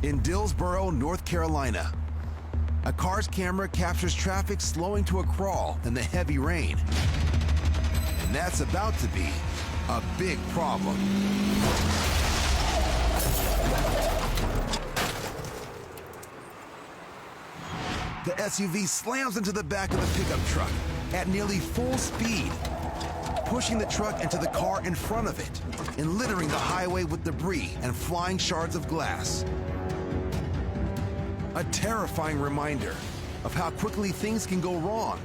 In Dillsboro, North Carolina, a car's camera captures traffic slowing to a crawl in the heavy rain. And that's about to be a big problem. The SUV slams into the back of the pickup truck at nearly full speed, pushing the truck into the car in front of it and littering the highway with debris and flying shards of glass. A terrifying reminder of how quickly things can go wrong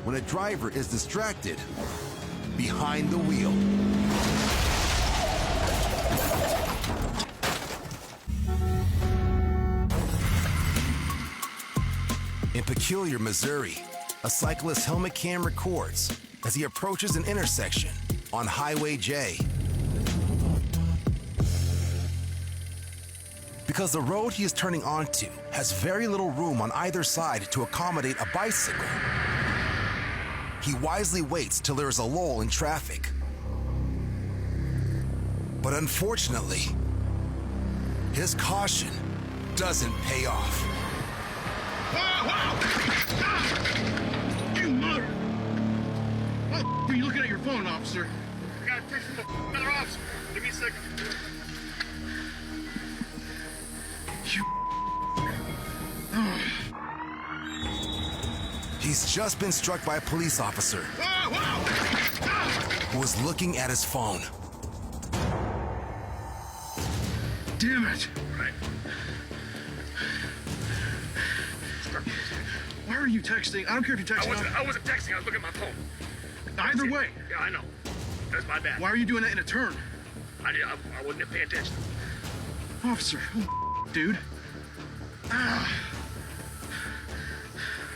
when a driver is distracted behind the wheel. In Peculiar, Missouri, a cyclist's helmet cam records as he approaches an intersection on Highway J. Because the road he is turning onto has very little room on either side to accommodate a bicycle, he wisely waits till there is a lull in traffic. But unfortunately, his caution doesn't pay off. You mother! What are you looking at your phone, officer? I got a text from another officer. Give me a second. He's just been struck by a police officer who was looking at his phone. Damn it! Right. Why are you texting? I don't care if you're texting. I wasn't texting. I was looking at my phone. Either way. Yeah, I know. That's my bad. Why are you doing that in a turn? I wasn't paying attention. Officer, dude. I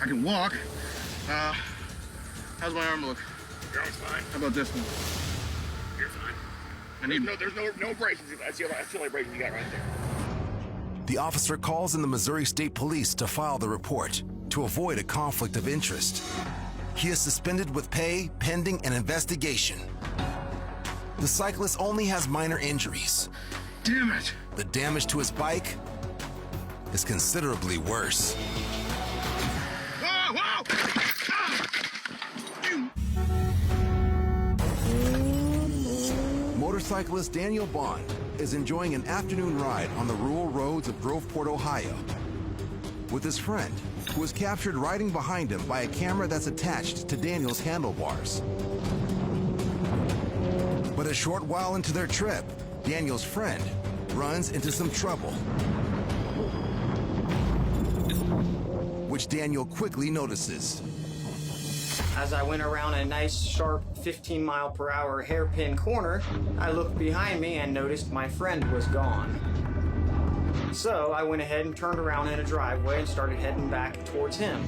can walk. How's my arm look? Your arm's fine. How about this one? You're fine. There's no abrasions. That's the only abrasion you got right there. The officer calls in the Missouri State Police to file the report to avoid a conflict of interest. He is suspended with pay pending an investigation. The cyclist only has minor injuries. Damn it! The damage to his bike is considerably worse. Motorcyclist Daniel Bond is enjoying an afternoon ride on the rural roads of Groveport, Ohio, with his friend, who was captured riding behind him by a camera that's attached to Daniel's handlebars. But a short while into their trip, Daniel's friend runs into some trouble, which Daniel quickly notices. As I went around a nice, sharp 15-mile-per-hour hairpin corner, I looked behind me and noticed my friend was gone. So I went ahead and turned around in a driveway and started heading back towards him.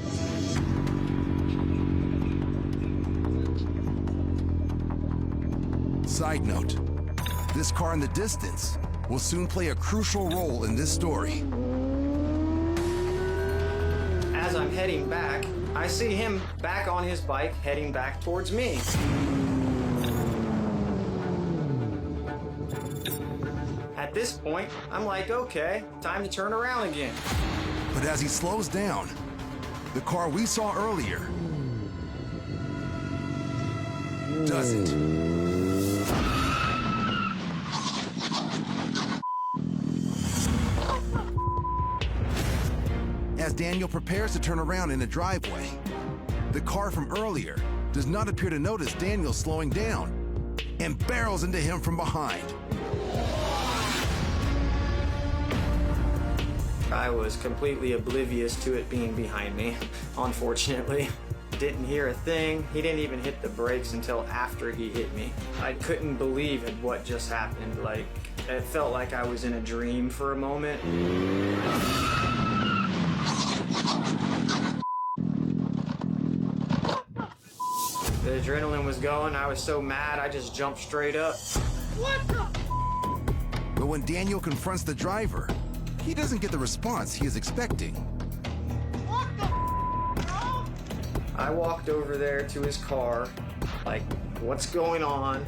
Side note, this car in the distance will soon play a crucial role in this story. As I'm heading back, I see him back on his bike heading back towards me. At this point, I'm like, okay, time to turn around again. But as he slows down, the car we saw earlier doesn't. As Daniel prepares to turn around in a driveway, the car from earlier does not appear to notice Daniel slowing down and barrels into him from behind. I was completely oblivious to it being behind me, unfortunately. Didn't hear a thing. He didn't even hit the brakes until after he hit me. I couldn't believe in what just happened. Like, it felt like I was in a dream for a moment. The adrenaline was going. I was so mad, I just jumped straight up. What the? But when Daniel confronts the driver, he doesn't get the response he is expecting. What the? Bro? I walked over there to his car, like, what's going on?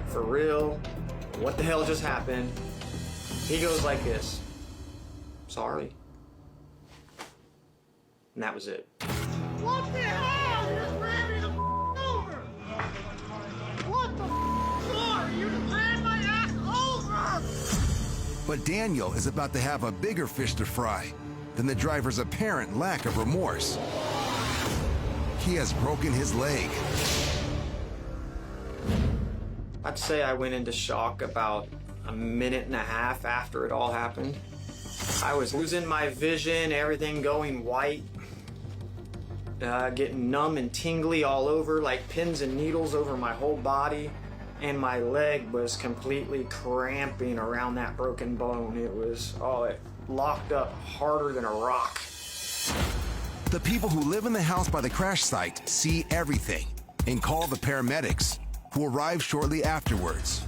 For real? What the hell just happened? He goes like this. sorry. And that was it. What the hell? You just ran me the over! What the for? You just ran my ass over! But Daniel is about to have a bigger fish to fry than the driver's apparent lack of remorse. He has broken his leg. I'd say I went into shock about a minute and a half after it all happened. I was losing my vision, everything going white, getting numb and tingly all over, like pins and needles over my whole body, and my leg was completely cramping around that broken bone. It locked up harder than a rock. The people who live in the house by the crash site see everything and call the paramedics, who arrive shortly afterwards.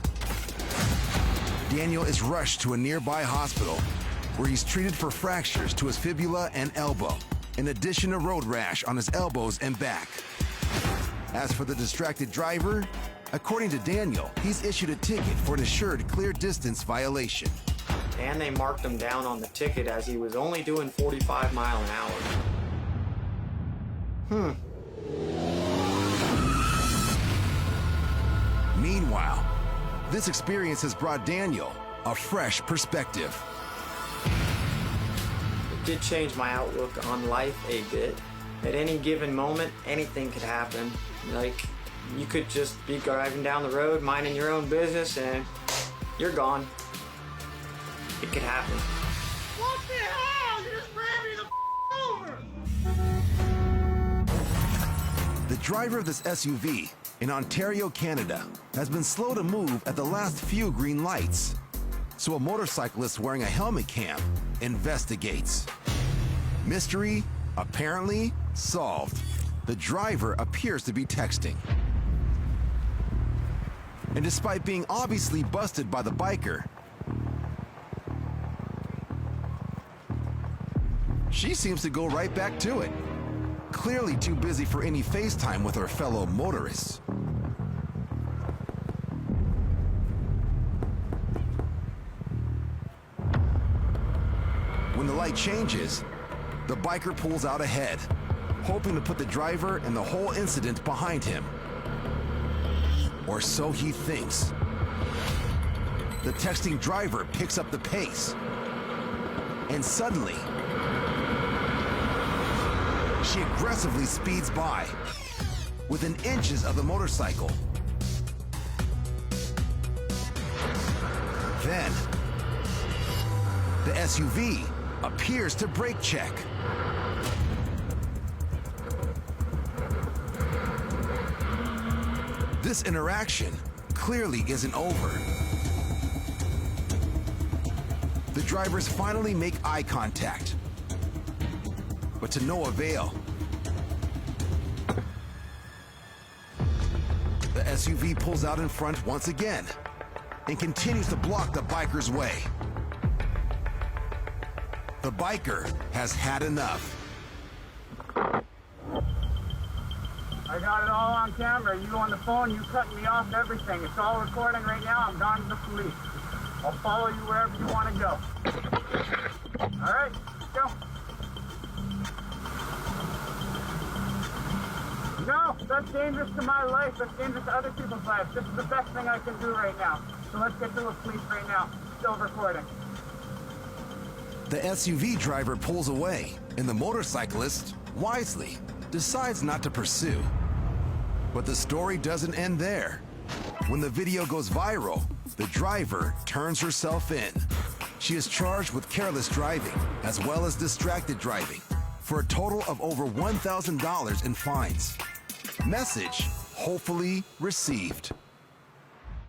Daniel is rushed to a nearby hospital where he's treated for fractures to his fibula and elbow, in addition to road rash on his elbows and back. As for the distracted driver, according to Daniel, he's issued a ticket for an assured clear distance violation. And they marked him down on the ticket as he was only doing 45 miles an hour. Meanwhile, this experience has brought Daniel a fresh perspective. It did change my outlook on life a bit. At any given moment, anything could happen. Like, you could just be driving down the road, minding your own business, and you're gone. It could happen. What the hell? You just ran me the over! The driver of this SUV in Ontario, Canada, has been slow to move at the last few green lights. So a motorcyclist wearing a helmet cam investigates. Mystery apparently solved. The driver appears to be texting. And despite being obviously busted by the biker, she seems to go right back to it. Clearly too busy for any FaceTime with her fellow motorists. When the light changes, the biker pulls out ahead, hoping to put the driver and the whole incident behind him. Or so he thinks. The texting driver picks up the pace. And suddenly, she aggressively speeds by, within inches of the motorcycle. Then, the SUV appears to brake check. This interaction clearly isn't over. The drivers finally make eye contact, but to no avail. The SUV pulls out in front once again and continues to block the biker's way. The biker has had enough. I got it all on camera. You on the phone, you cutting me off everything. It's all recording right now. I'm gone to the police. I'll follow you wherever you want to go. All right, let's go. No, that's dangerous to my life. That's dangerous to other people's lives. This is the best thing I can do right now. So let's get to the police right now. Still recording. The SUV driver pulls away, and the motorcyclist, wisely, decides not to pursue. But the story doesn't end there. When the video goes viral, the driver turns herself in. She is charged with careless driving, as well as distracted driving, for a total of over $1,000 in fines. Message hopefully received.